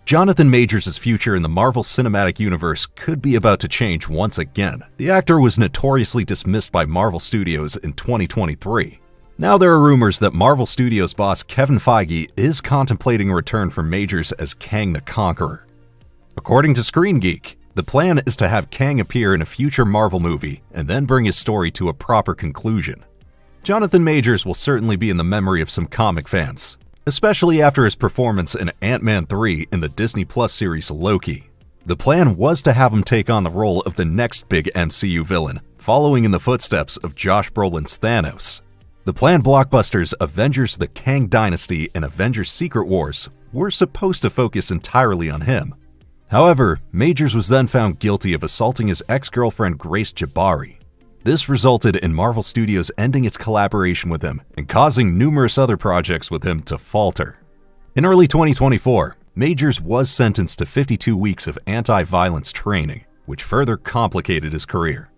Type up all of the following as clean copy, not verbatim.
Jonathan Majors' future in the Marvel Cinematic Universe could be about to change once again. The actor was notoriously dismissed by Marvel Studios in 2023. Now there are rumors that Marvel Studios boss Kevin Feige is contemplating a return for Majors as Kang the Conqueror. According to Screen Geek, the plan is to have Kang appear in a future Marvel movie and then bring his story to a proper conclusion. Jonathan Majors will certainly be in the memory of some comic fans, especially after his performance in Ant-Man 3 in the Disney Plus series Loki. The plan was to have him take on the role of the next big MCU villain, following in the footsteps of Josh Brolin's Thanos. The planned blockbusters Avengers: The Kang Dynasty and Avengers: Secret Wars were supposed to focus entirely on him. However, Majors was then found guilty of assaulting his ex-girlfriend Grace Jabari. This resulted in Marvel Studios ending its collaboration with him and causing numerous other projects with him to falter. In early 2024, Majors was sentenced to 52 weeks of anti-violence training, which further complicated his career.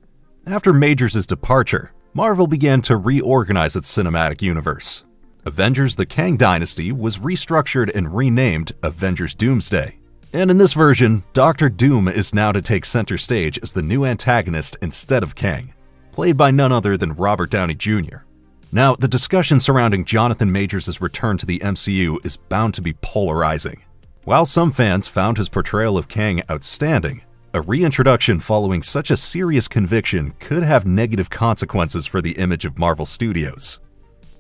After Majors' departure, Marvel began to reorganize its cinematic universe. Avengers: The Kang Dynasty was restructured and renamed Avengers: Doomsday. And in this version, Dr. Doom is now to take center stage as the new antagonist instead of Kang, played by none other than Robert Downey Jr. Now, the discussion surrounding Jonathan Majors' return to the MCU is bound to be polarizing. While some fans found his portrayal of Kang outstanding, a reintroduction following such a serious conviction could have negative consequences for the image of Marvel Studios.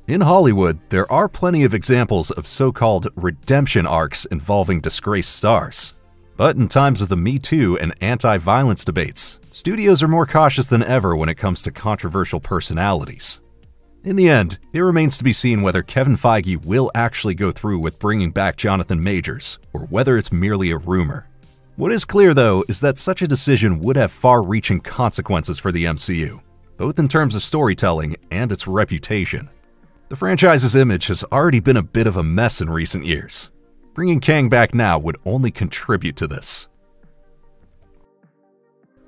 In Hollywood, there are plenty of examples of so-called redemption arcs involving disgraced stars. But in times of the Me Too and anti-violence debates, studios are more cautious than ever when it comes to controversial personalities. In the end, it remains to be seen whether Kevin Feige will actually go through with bringing back Jonathan Majors, or whether it's merely a rumor. What is clear, though, is that such a decision would have far-reaching consequences for the MCU, both in terms of storytelling and its reputation. The franchise's image has already been a bit of a mess in recent years. Bringing Kang back now would only contribute to this.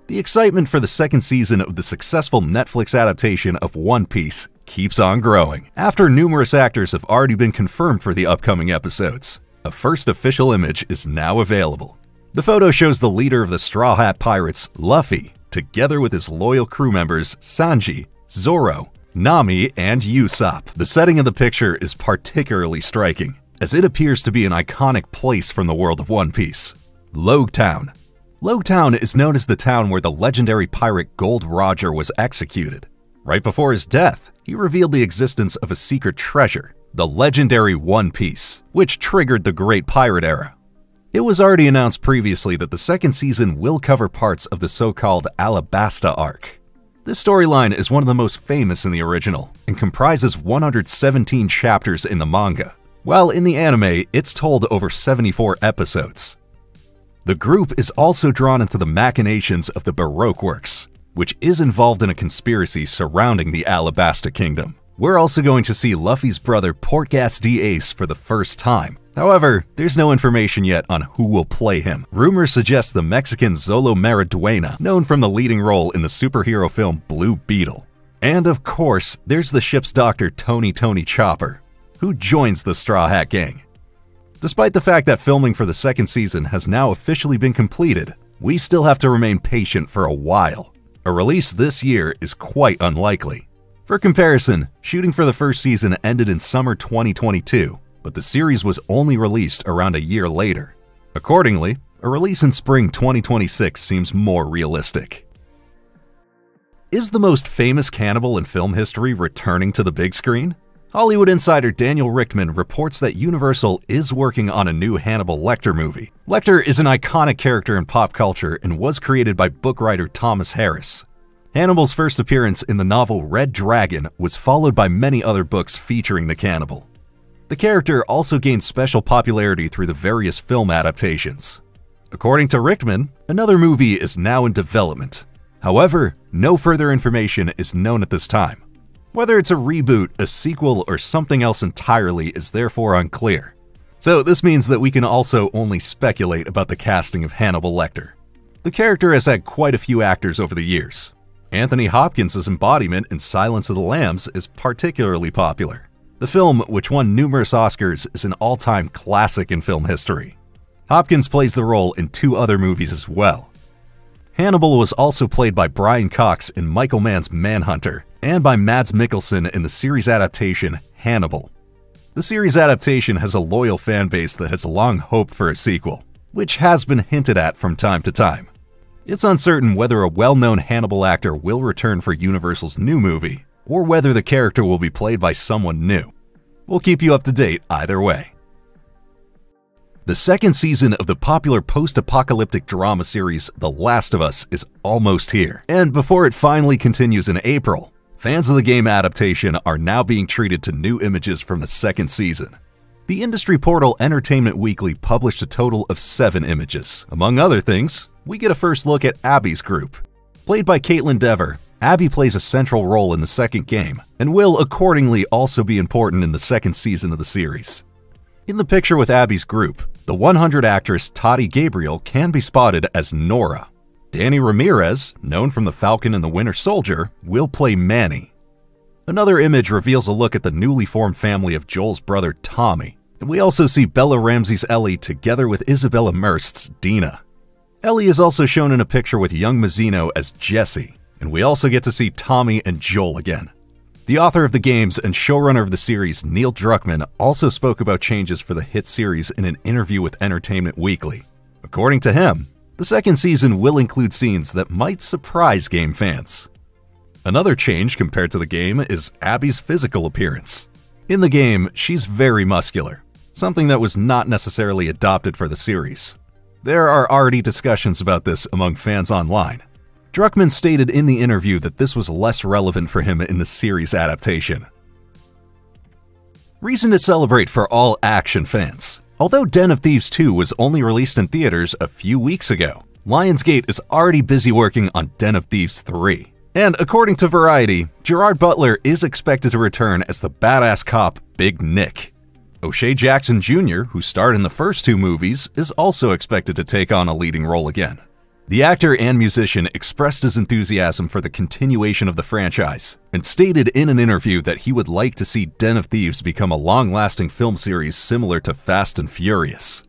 The excitement for the second season of the successful Netflix adaptation of One Piece keeps on growing. After numerous actors have already been confirmed for the upcoming episodes, a first official image is now available. The photo shows the leader of the Straw Hat Pirates, Luffy, together with his loyal crew members Sanji, Zoro, Nami, and Usopp. The setting of the picture is particularly striking, as it appears to be an iconic place from the world of One Piece, Logtown. Logtown is known as the town where the legendary pirate Gold Roger was executed. Right before his death, he revealed the existence of a secret treasure, the legendary One Piece, which triggered the Great Pirate Era. It was already announced previously that the second season will cover parts of the so-called Alabasta arc. This storyline is one of the most famous in the original and comprises 117 chapters in the manga, while in the anime it's told over 74 episodes. The group is also drawn into the machinations of the Baroque works, which is involved in a conspiracy surrounding the Alabasta Kingdom. We're also going to see Luffy's brother Portgas D. Ace for the first time. However, there's no information yet on who will play him. Rumors suggest the Mexican Zolo Maraduena, known from the leading role in the superhero film Blue Beetle. And of course, there's the ship's doctor Tony Chopper, who joins the Straw Hat Gang. Despite the fact that filming for the second season has now officially been completed, we still have to remain patient for a while. A release this year is quite unlikely. For comparison, shooting for the first season ended in summer 2022, but the series was only released around a year later. Accordingly, a release in spring 2026 seems more realistic. Is the most famous cannibal in film history returning to the big screen? Hollywood insider Daniel Richtman reports that Universal is working on a new Hannibal Lecter movie. Lecter is an iconic character in pop culture and was created by book writer Thomas Harris. Hannibal's first appearance in the novel Red Dragon was followed by many other books featuring the cannibal. The character also gained special popularity through the various film adaptations. According to Richtman, another movie is now in development. However, no further information is known at this time. Whether it's a reboot, a sequel, or something else entirely is therefore unclear. So this means that we can also only speculate about the casting of Hannibal Lecter. The character has had quite a few actors over the years. Anthony Hopkins' embodiment in Silence of the Lambs is particularly popular. The film, which won numerous Oscars, is an all-time classic in film history. Hopkins plays the role in 2 other movies as well. Hannibal was also played by Brian Cox in Michael Mann's Manhunter, and by Mads Mikkelsen in the series adaptation Hannibal. The series adaptation has a loyal fan base that has long hoped for a sequel, which has been hinted at from time to time. It's uncertain whether a well-known Hannibal actor will return for Universal's new movie, or whether the character will be played by someone new. We'll keep you up to date either way. The second season of the popular post-apocalyptic drama series The Last of Us is almost here, and before it finally continues in April, fans of the game adaptation are now being treated to new images from the second season. The industry portal Entertainment Weekly published a total of 7 images. Among other things, we get a first look at Abby's group. Played by Caitlin Dever, Abby plays a central role in the second game, and will accordingly also be important in the second season of the series. In the picture with Abby's group, the 100 actress Toddy Gabriel can be spotted as Nora. Danny Ramirez, known from The Falcon and the Winter Soldier, will play Manny. Another image reveals a look at the newly formed family of Joel's brother Tommy, and we also see Bella Ramsey's Ellie together with Isabella Merst's Dina. Ellie is also shown in a picture with young Mazzino as Jesse, and we also get to see Tommy and Joel again. The author of the games and showrunner of the series, Neil Druckmann, also spoke about changes for the hit series in an interview with Entertainment Weekly. According to him, the second season will include scenes that might surprise game fans. Another change compared to the game is Abby's physical appearance. In the game, she's very muscular, something that was not necessarily adopted for the series. There are already discussions about this among fans online. Druckmann stated in the interview that this was less relevant for him in the series adaptation. Reason to celebrate for all action fans. Although Den of Thieves 2 was only released in theaters a few weeks ago, Lionsgate is already busy working on Den of Thieves 3. And according to Variety, Gerard Butler is expected to return as the badass cop Big Nick. O'Shea Jackson Jr., who starred in the first 2 movies, is also expected to take on a leading role again. The actor and musician expressed his enthusiasm for the continuation of the franchise, and stated in an interview that he would like to see Den of Thieves become a long-lasting film series similar to Fast and Furious.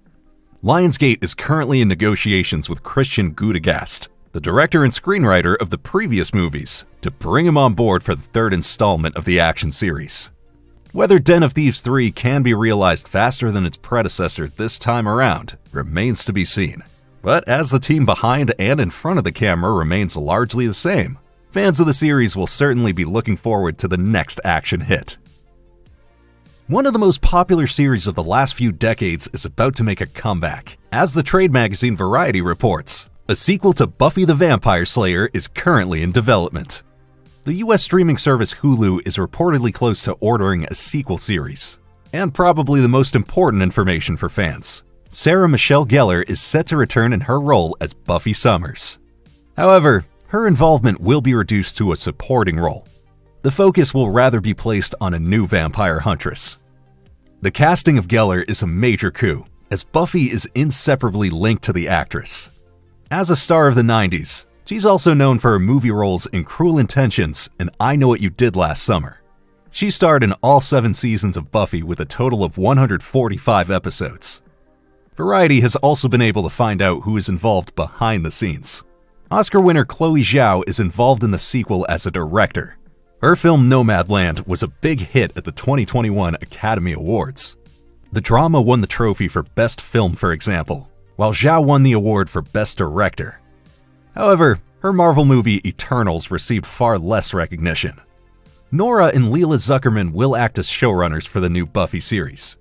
Lionsgate is currently in negotiations with Christian Gudegast, the director and screenwriter of the previous movies, to bring him on board for the 3rd installment of the action series. Whether Den of Thieves 3 can be realized faster than its predecessor this time around remains to be seen. But as the team behind and in front of the camera remains largely the same, fans of the series will certainly be looking forward to the next action hit. One of the most popular series of the last few decades is about to make a comeback. As the trade magazine Variety reports, a sequel to Buffy the Vampire Slayer is currently in development. The US streaming service Hulu is reportedly close to ordering a sequel series. And probably the most important information for fans: Sarah Michelle Gellar is set to return in her role as Buffy Summers. However, her involvement will be reduced to a supporting role. The focus will rather be placed on a new vampire huntress. The casting of Gellar is a major coup, as Buffy is inseparably linked to the actress. As a star of the 90s, she's also known for her movie roles in Cruel Intentions and I Know What You Did Last Summer. She starred in all 7 seasons of Buffy with a total of 145 episodes. Variety has also been able to find out who is involved behind the scenes. Oscar winner Chloe Zhao is involved in the sequel as a director. Her film Nomadland was a big hit at the 2021 Academy Awards. The drama won the trophy for Best Film, for example, while Zhao won the award for Best Director. However, her Marvel movie Eternals received far less recognition. Nora and Leela Zuckerman will act as showrunners for the new Buffy series.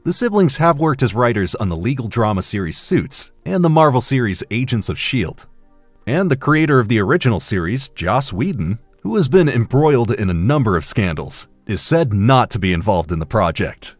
The siblings have worked as writers on the legal drama series Suits and the Marvel series Agents of S.H.I.E.L.D. And the creator of the original series, Joss Whedon, who has been embroiled in a number of scandals, is said not to be involved in the project.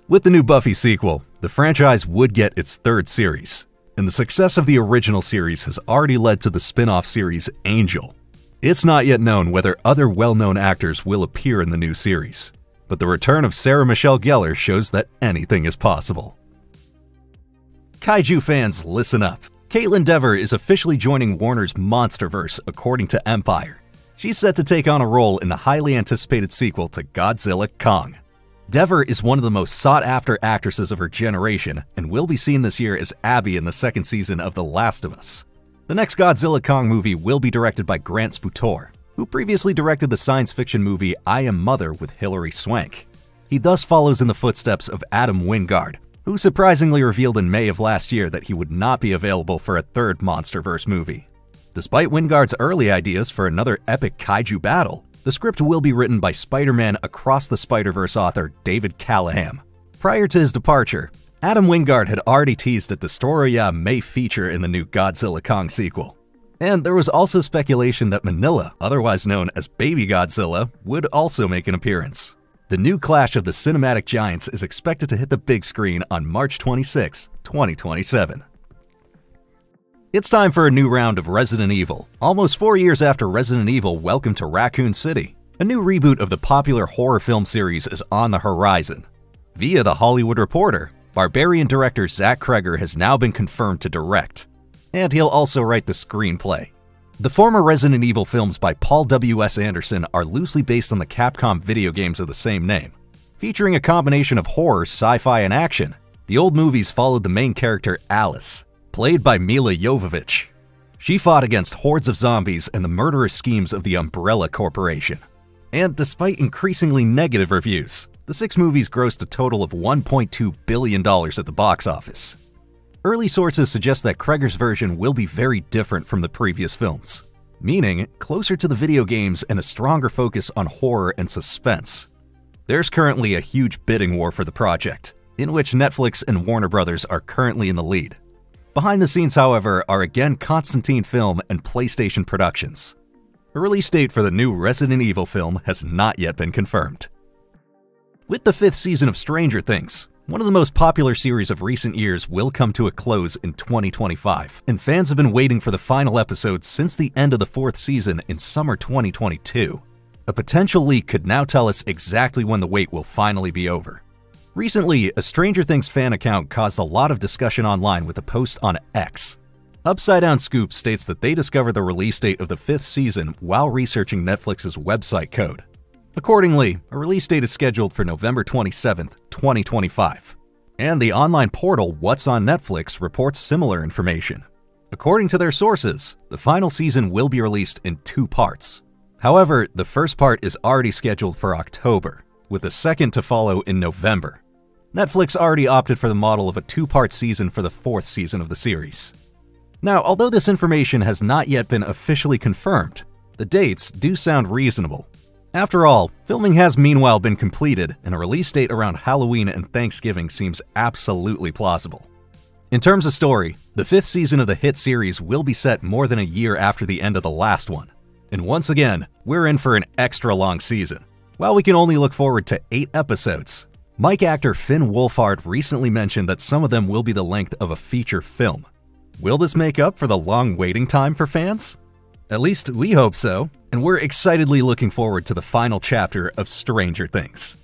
With the new Buffy sequel, the franchise would get its 3rd series, and the success of the original series has already led to the spin-off series Angel. It's not yet known whether other well-known actors will appear in the new series, but the return of Sarah Michelle Gellar shows that anything is possible. Kaiju fans, listen up. Caitlin Dever is officially joining Warner's Monsterverse, according to Empire. She's set to take on a role in the highly anticipated sequel to Godzilla Kang. Dever is one of the most sought-after actresses of her generation and will be seen this year as Abby in the second season of The Last of Us. The next Godzilla Kong movie will be directed by Grant Sputor, who previously directed the science fiction movie I Am Mother with Hilary Swank. He thus follows in the footsteps of Adam Wingard, who surprisingly revealed in May of last year that he would not be available for a third MonsterVerse movie. Despite Wingard's early ideas for another epic kaiju battle, the script will be written by Spider-Man Across the Spider-Verse author David Callahan. Prior to his departure, Adam Wingard had already teased that Destoroyah may feature in the new Godzilla Kong sequel. And there was also speculation that Manila, otherwise known as Baby Godzilla, would also make an appearance. The new clash of the cinematic giants is expected to hit the big screen on March 26, 2027. It's time for a new round of Resident Evil, almost 4 years after Resident Evil Welcome to Raccoon City. A new reboot of the popular horror film series is on the horizon. Via The Hollywood Reporter, Barbarian director Zach Kreger has now been confirmed to direct, and he'll also write the screenplay. The former Resident Evil films by Paul W.S. Anderson are loosely based on the Capcom video games of the same name. Featuring a combination of horror, sci-fi, and action, the old movies followed the main character Alice, played by Mila Jovovich. She fought against hordes of zombies and the murderous schemes of the Umbrella Corporation. And despite increasingly negative reviews, the 6 movies grossed a total of $1.2 billion at the box office. Early sources suggest that Kreger's version will be very different from the previous films, meaning closer to the video games and a stronger focus on horror and suspense. There's currently a huge bidding war for the project, in which Netflix and Warner Brothers are currently in the lead. Behind the scenes, however, are again Constantine Film and PlayStation Productions. A release date for the new Resident Evil film has not yet been confirmed. With the 5th season of Stranger Things, one of the most popular series of recent years will come to a close in 2025, and fans have been waiting for the final episode since the end of the 4th season in summer 2022. A potential leak could now tell us exactly when the wait will finally be over. Recently, a Stranger Things fan account caused a lot of discussion online with a post on X. Upside Down Scoop states that they discovered the release date of the 5th season while researching Netflix's website code. Accordingly, a release date is scheduled for November 27, 2025. And the online portal What's on Netflix reports similar information. According to their sources, the final season will be released in 2 parts. However, the first part is already scheduled for October, with the second to follow in November. Netflix already opted for the model of a 2-part season for the 4th season of the series. Now, although this information has not yet been officially confirmed, the dates do sound reasonable. After all, filming has meanwhile been completed, and a release date around Halloween and Thanksgiving seems absolutely plausible. In terms of story, the 5th season of the hit series will be set more than a year after the end of the last one. And once again, we're in for an extra long season. While we can only look forward to 8 episodes, Mike actor Finn Wolfhard recently mentioned that some of them will be the length of a feature film. Will this make up for the long waiting time for fans? At least we hope so, and we're excitedly looking forward to the final chapter of Stranger Things.